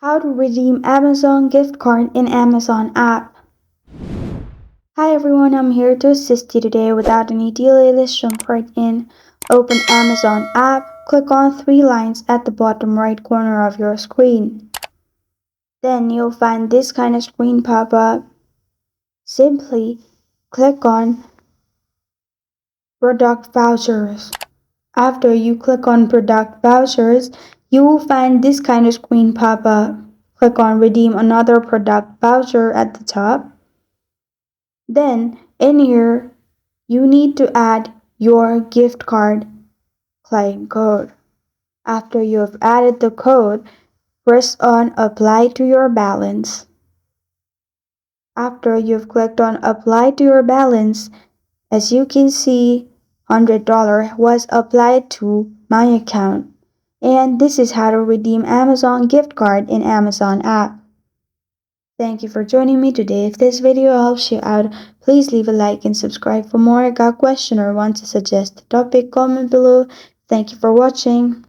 How to redeem Amazon gift card in Amazon app. Hi everyone, I'm here to assist you today. Without any delay, let's jump right in. Open Amazon app, click on three lines at the bottom right corner of your screen. Then you'll find this kind of screen pop up. Simply click on Product Vouchers. After you click on Product Vouchers, you will find this kind of screen pop up. Click on Redeem Another Product Voucher at the top. Then in here, you need to add your gift card claim code. After you have added the code, press on Apply to your balance. After you've clicked on Apply to your balance, as you can see, $100 was applied to my account. And this is how to redeem Amazon gift card in Amazon app. Thank you for joining me today. If this video helps you out, please leave a like and subscribe for more. Got a question or want to suggest a topic, comment below. Thank you for watching.